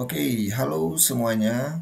Oke, halo semuanya.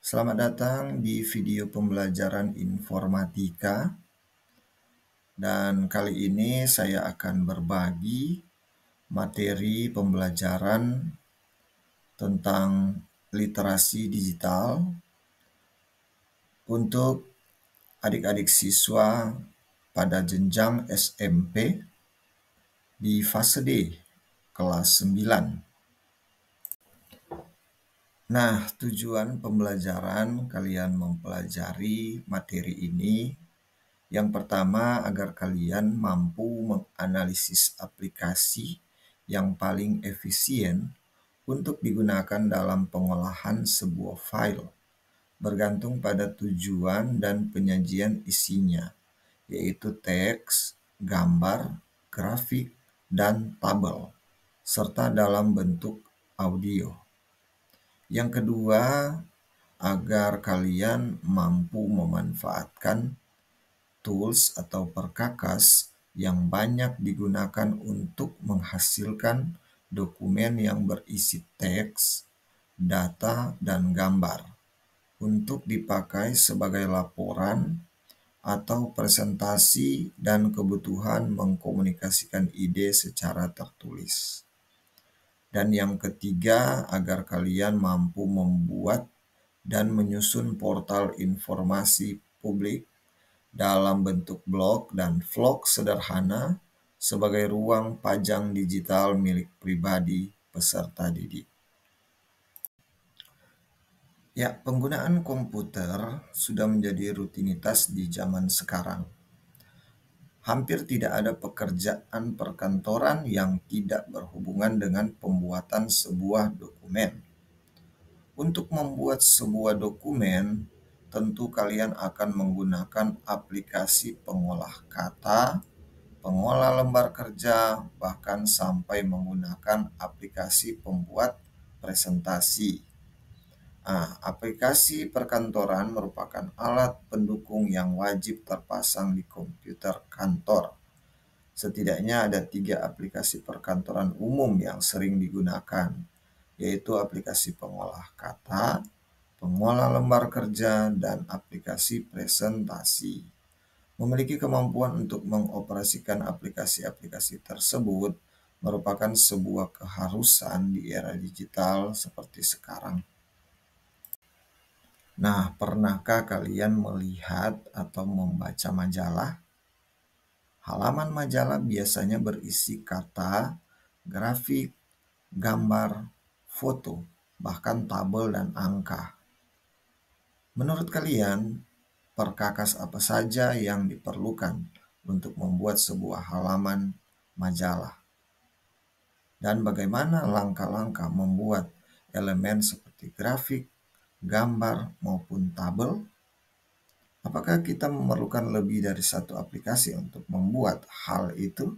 Selamat datang di video pembelajaran informatika. Dan kali ini saya akan berbagi materi pembelajaran tentang literasi digital untuk adik-adik siswa pada jenjang SMP di fase D, kelas 9. Nah, tujuan pembelajaran kalian mempelajari materi ini yang pertama agar kalian mampu menganalisis aplikasi yang paling efisien untuk digunakan dalam pengolahan sebuah file, bergantung pada tujuan dan penyajian isinya, yaitu teks, gambar, grafik, dan tabel, serta dalam bentuk audio. Yang kedua, agar kalian mampu memanfaatkan tools atau perkakas yang banyak digunakan untuk menghasilkan dokumen yang berisi teks, data, dan gambar untuk dipakai sebagai laporan atau presentasi dan kebutuhan mengkomunikasikan ide secara tertulis. Dan yang ketiga, agar kalian mampu membuat dan menyusun portal informasi publik dalam bentuk blog dan vlog sederhana sebagai ruang pajang digital milik pribadi peserta didik. Ya, penggunaan komputer sudah menjadi rutinitas di zaman sekarang. Hampir tidak ada pekerjaan perkantoran yang tidak berhubungan dengan pembuatan sebuah dokumen. Untuk membuat sebuah dokumen, tentu kalian akan menggunakan aplikasi pengolah kata, pengolah lembar kerja, bahkan sampai menggunakan aplikasi pembuat presentasi. Aplikasi perkantoran merupakan alat pendukung yang wajib terpasang di komputer kantor. Setidaknya ada 3 aplikasi perkantoran umum yang sering digunakan, yaitu aplikasi pengolah kata, pengolah lembar kerja, dan aplikasi presentasi. Memiliki kemampuan untuk mengoperasikan aplikasi-aplikasi tersebut merupakan sebuah keharusan di era digital seperti sekarang. Nah, pernahkah kalian melihat atau membaca majalah? Halaman majalah biasanya berisi kata, grafik, gambar, foto, bahkan tabel dan angka. Menurut kalian, perkakas apa saja yang diperlukan untuk membuat sebuah halaman majalah? Dan bagaimana langkah-langkah membuat elemen seperti grafik, gambar, maupun tabel? Apakah kita memerlukan lebih dari satu aplikasi untuk membuat hal itu?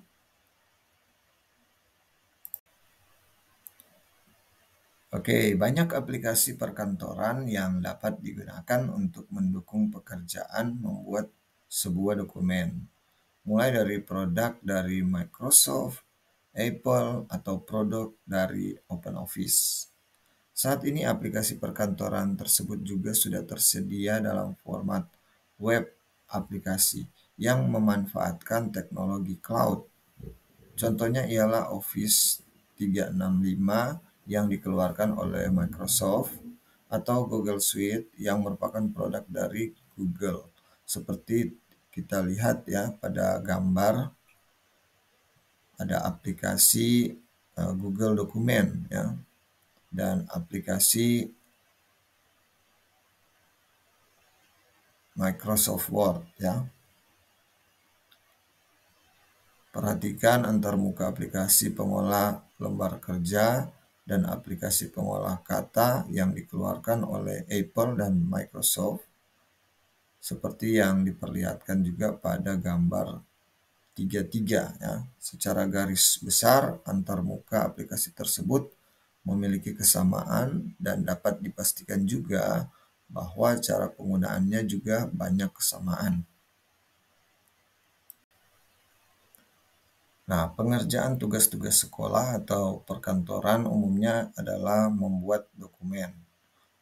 Oke, banyak aplikasi perkantoran yang dapat digunakan untuk mendukung pekerjaan membuat sebuah dokumen, mulai dari produk dari Microsoft, Apple, atau produk dari OpenOffice. Saat ini aplikasi perkantoran tersebut juga sudah tersedia dalam format web aplikasi yang memanfaatkan teknologi cloud. Contohnya ialah Office 365 yang dikeluarkan oleh Microsoft atau Google Suite yang merupakan produk dari Google. Seperti kita lihat ya pada gambar, ada aplikasi Google Dokumen ya, dan aplikasi Microsoft Word ya. Perhatikan antarmuka aplikasi pengolah lembar kerja dan aplikasi pengolah kata yang dikeluarkan oleh Apple dan Microsoft, seperti yang diperlihatkan juga pada gambar 33 ya. Secara garis besar antarmuka aplikasi tersebut memiliki kesamaan dan dapat dipastikan juga bahwa cara penggunaannya juga banyak kesamaan. Nah, pengerjaan tugas-tugas sekolah atau perkantoran umumnya adalah membuat dokumen.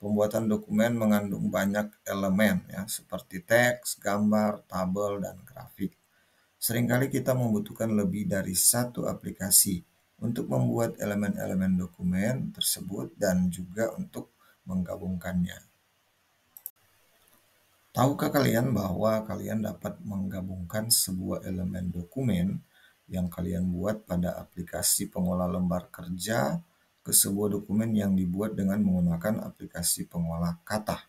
Pembuatan dokumen mengandung banyak elemen ya, seperti teks, gambar, tabel, dan grafik. Seringkali kita membutuhkan lebih dari satu aplikasi untuk membuat elemen-elemen dokumen tersebut dan juga untuk menggabungkannya. Tahukah kalian bahwa kalian dapat menggabungkan sebuah elemen dokumen yang kalian buat pada aplikasi pengolah lembar kerja ke sebuah dokumen yang dibuat dengan menggunakan aplikasi pengolah kata?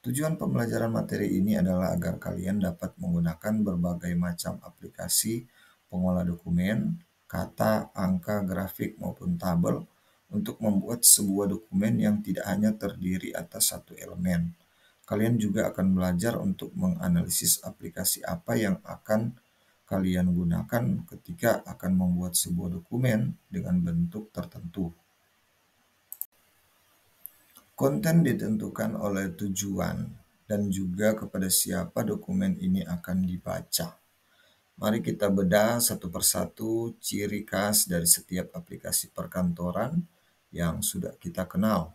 Tujuan pembelajaran materi ini adalah agar kalian dapat menggunakan berbagai macam aplikasi pengolah dokumen, kata, angka, grafik, maupun tabel untuk membuat sebuah dokumen yang tidak hanya terdiri atas satu elemen. Kalian juga akan belajar untuk menganalisis aplikasi apa yang akan kalian gunakan ketika akan membuat sebuah dokumen dengan bentuk tertentu. Konten ditentukan oleh tujuan dan juga kepada siapa dokumen ini akan dibaca. Mari kita bedah satu persatu ciri khas dari setiap aplikasi perkantoran yang sudah kita kenal.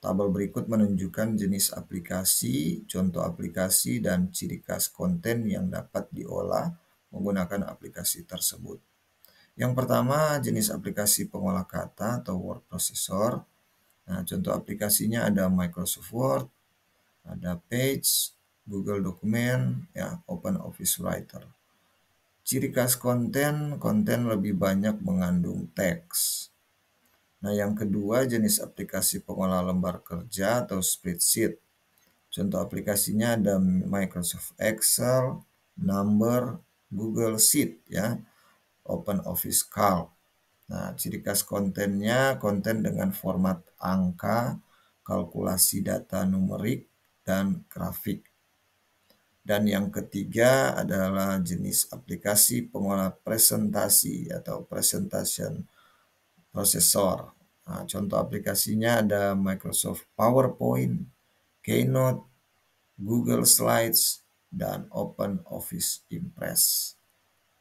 Tabel berikut menunjukkan jenis aplikasi, contoh aplikasi, dan ciri khas konten yang dapat diolah menggunakan aplikasi tersebut. Yang pertama, jenis aplikasi pengolah kata atau word processor. Nah, contoh aplikasinya ada Microsoft Word, ada Page, Google Dokumen, ya, Open Office Writer. Ciri khas konten, konten lebih banyak mengandung teks. Nah, yang kedua jenis aplikasi pengolah lembar kerja atau spreadsheet. Contoh aplikasinya ada Microsoft Excel, Number, Google Sheet, ya, Open Office Calc. Nah, ciri khas kontennya, konten dengan format angka, kalkulasi data numerik, dan grafik. Dan yang ketiga adalah jenis aplikasi pengolah presentasi atau presentation processor. Nah, contoh aplikasinya ada Microsoft PowerPoint, Keynote, Google Slides, dan Open Office Impress.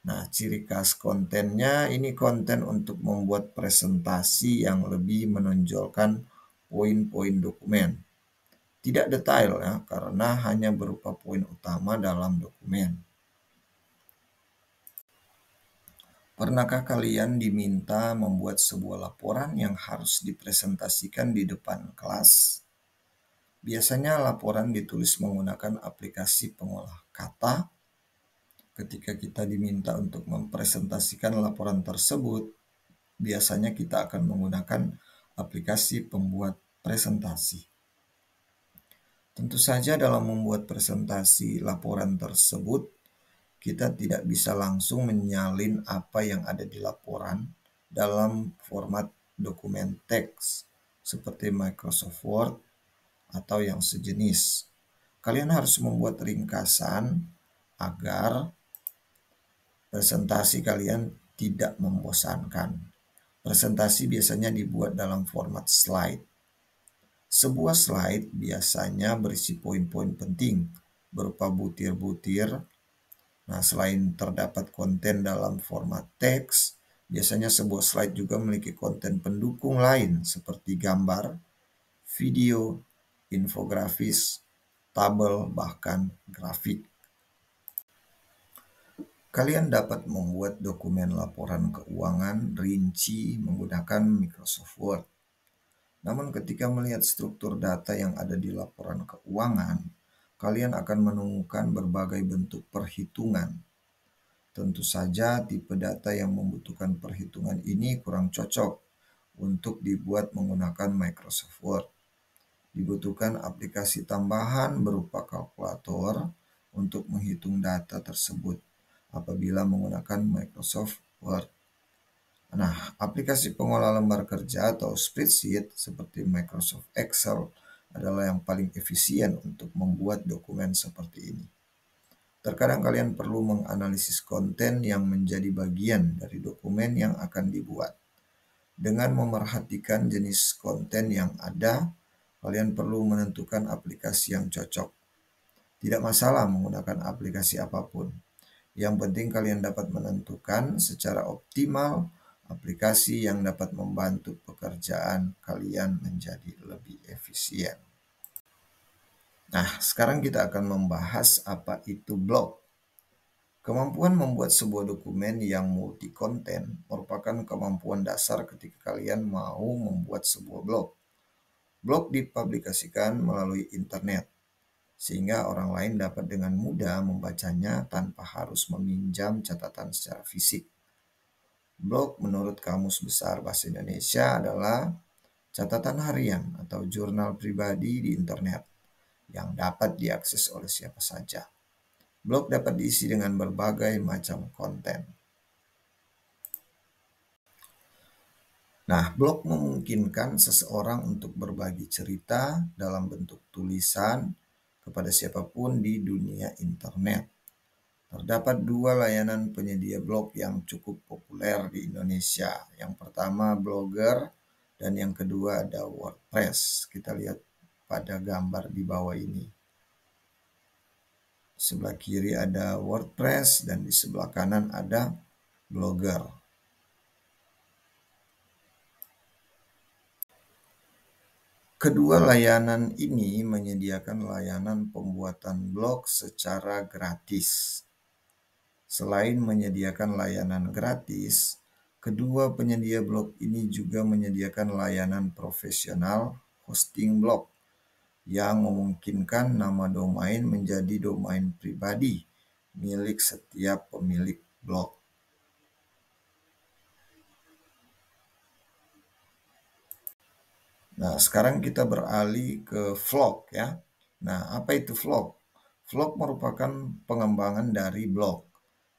Nah, ciri khas kontennya ini konten untuk membuat presentasi yang lebih menonjolkan poin-poin dokumen. Tidak detail ya, karena hanya berupa poin utama dalam dokumen. Pernahkah kalian diminta membuat sebuah laporan yang harus dipresentasikan di depan kelas? Biasanya laporan ditulis menggunakan aplikasi pengolah kata. Ketika kita diminta untuk mempresentasikan laporan tersebut, biasanya kita akan menggunakan aplikasi pembuat presentasi. Tentu saja dalam membuat presentasi laporan tersebut, kita tidak bisa langsung menyalin apa yang ada di laporan dalam format dokumen teks seperti Microsoft Word atau yang sejenis. Kalian harus membuat ringkasan agar presentasi kalian tidak membosankan. Presentasi biasanya dibuat dalam format slide. Sebuah slide biasanya berisi poin-poin penting berupa butir-butir. Nah, selain terdapat konten dalam format teks, biasanya sebuah slide juga memiliki konten pendukung lain seperti gambar, video, infografis, tabel, bahkan grafik. Kalian dapat membuat dokumen laporan keuangan rinci menggunakan Microsoft Word. Namun ketika melihat struktur data yang ada di laporan keuangan, kalian akan menemukan berbagai bentuk perhitungan. Tentu saja tipe data yang membutuhkan perhitungan ini kurang cocok untuk dibuat menggunakan Microsoft Word. Dibutuhkan aplikasi tambahan berupa kalkulator untuk menghitung data tersebut apabila menggunakan Microsoft Word. Nah, aplikasi pengolah lembar kerja atau spreadsheet seperti Microsoft Excel adalah yang paling efisien untuk membuat dokumen seperti ini. Terkadang kalian perlu menganalisis konten yang menjadi bagian dari dokumen yang akan dibuat. Dengan memerhatikan jenis konten yang ada, kalian perlu menentukan aplikasi yang cocok. Tidak masalah menggunakan aplikasi apapun. Yang penting kalian dapat menentukan secara optimal aplikasi yang dapat membantu pekerjaan kalian menjadi lebih efisien. Nah, sekarang kita akan membahas apa itu blog. Kemampuan membuat sebuah dokumen yang multi-konten merupakan kemampuan dasar ketika kalian mau membuat sebuah blog. Blog dipublikasikan melalui internet, sehingga orang lain dapat dengan mudah membacanya tanpa harus meminjam catatan secara fisik. Blog menurut Kamus Besar Bahasa Indonesia adalah catatan harian atau jurnal pribadi di internet yang dapat diakses oleh siapa saja. Blog dapat diisi dengan berbagai macam konten. Nah, blog memungkinkan seseorang untuk berbagi cerita dalam bentuk tulisan kepada siapapun di dunia internet. Terdapat dua layanan penyedia blog yang cukup populer di Indonesia. Yang pertama Blogger dan yang kedua ada WordPress. Kita lihat pada gambar di bawah ini. Sebelah kiri ada WordPress dan di sebelah kanan ada Blogger. Kedua layanan ini menyediakan layanan pembuatan blog secara gratis. Selain menyediakan layanan gratis, kedua penyedia blog ini juga menyediakan layanan profesional hosting blog yang memungkinkan nama domain menjadi domain pribadi milik setiap pemilik blog. Nah, sekarang kita beralih ke vlog ya. Nah, apa itu vlog? Vlog merupakan pengembangan dari blog.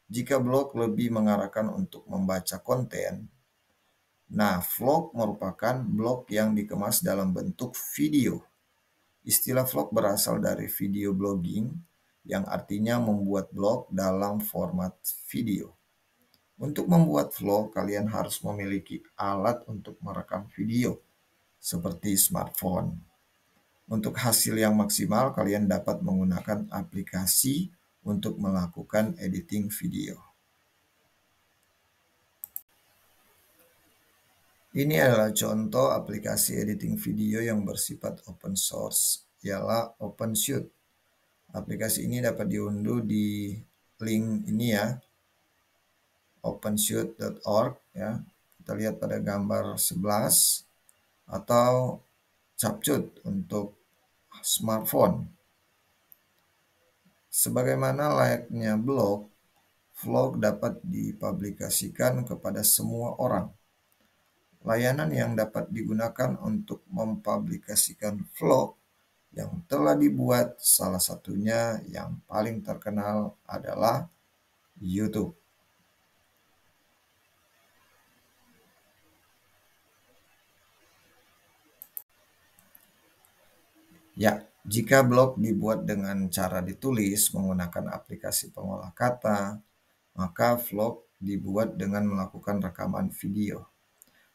Jika blog lebih mengarahkan untuk membaca konten, nah vlog merupakan blog yang dikemas dalam bentuk video. Istilah vlog berasal dari video blogging, yang artinya membuat blog dalam format video. Untuk membuat vlog, kalian harus memiliki alat untuk merekam video, seperti smartphone. Untuk hasil yang maksimal, kalian dapat menggunakan aplikasi untuk melakukan editing video. Ini adalah contoh aplikasi editing video yang bersifat open source, ialah OpenShoot. Aplikasi ini dapat diunduh di link ini ya, openshoot.org ya. Kita lihat pada gambar 11 atau Capcut untuk smartphone. Sebagaimana layaknya blog, vlog dapat dipublikasikan kepada semua orang. Layanan yang dapat digunakan untuk mempublikasikan vlog yang telah dibuat, salah satunya yang paling terkenal adalah YouTube. Ya, jika blog dibuat dengan cara ditulis menggunakan aplikasi pengolah kata, maka vlog dibuat dengan melakukan rekaman video.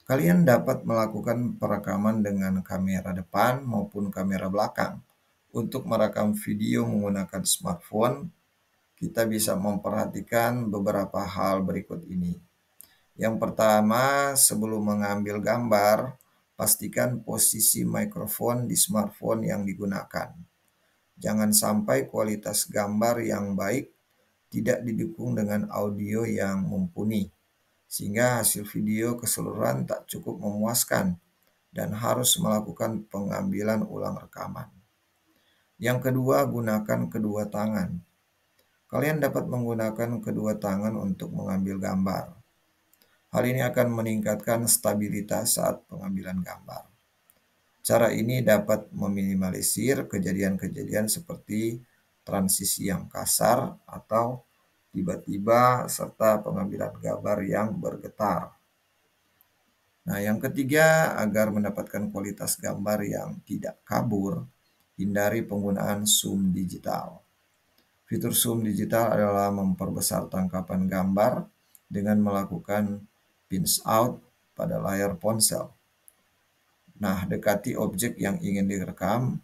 Kalian dapat melakukan perekaman dengan kamera depan maupun kamera belakang. Untuk merekam video menggunakan smartphone, kita bisa memperhatikan beberapa hal berikut ini. Yang pertama, sebelum mengambil gambar, pastikan posisi mikrofon di smartphone yang digunakan. Jangan sampai kualitas gambar yang baik tidak didukung dengan audio yang mumpuni, sehingga hasil video keseluruhan tak cukup memuaskan dan harus melakukan pengambilan ulang rekaman. Yang kedua, gunakan kedua tangan. Kalian dapat menggunakan kedua tangan untuk mengambil gambar. Hal ini akan meningkatkan stabilitas saat pengambilan gambar. Cara ini dapat meminimalisir kejadian-kejadian seperti transisi yang kasar atau tiba-tiba serta pengambilan gambar yang bergetar. Nah, yang ketiga, agar mendapatkan kualitas gambar yang tidak kabur, hindari penggunaan zoom digital. Fitur zoom digital adalah memperbesar tangkapan gambar dengan melakukan pinch out pada layar ponsel. Nah, dekati objek yang ingin direkam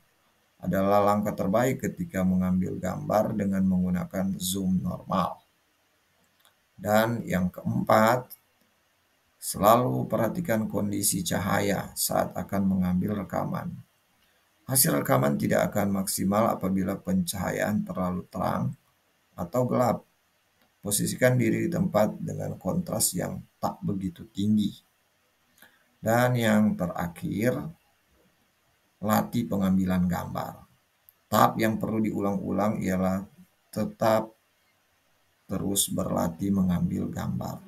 adalah langkah terbaik ketika mengambil gambar dengan menggunakan zoom normal. Dan yang keempat, selalu perhatikan kondisi cahaya saat akan mengambil rekaman. Hasil rekaman tidak akan maksimal apabila pencahayaan terlalu terang atau gelap. Posisikan diri di tempat dengan kontras yang tak begitu tinggi. Dan yang terakhir, latih pengambilan gambar. Tahap yang perlu diulang-ulang ialah tetap terus berlatih mengambil gambar.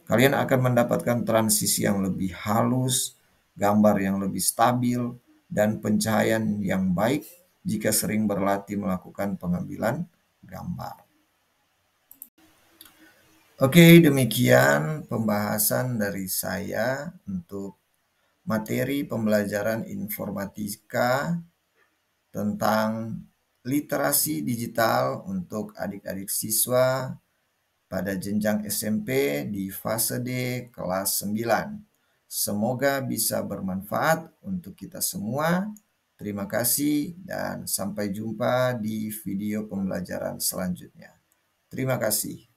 Kalian akan mendapatkan transisi yang lebih halus, gambar yang lebih stabil, dan pencahayaan yang baik jika sering berlatih melakukan pengambilan gambar. Oke, demikian pembahasan dari saya untuk materi pembelajaran informatika tentang literasi digital untuk adik-adik siswa pada jenjang SMP di fase D kelas 9. Semoga bisa bermanfaat untuk kita semua. Terima kasih dan sampai jumpa di video pembelajaran selanjutnya. Terima kasih.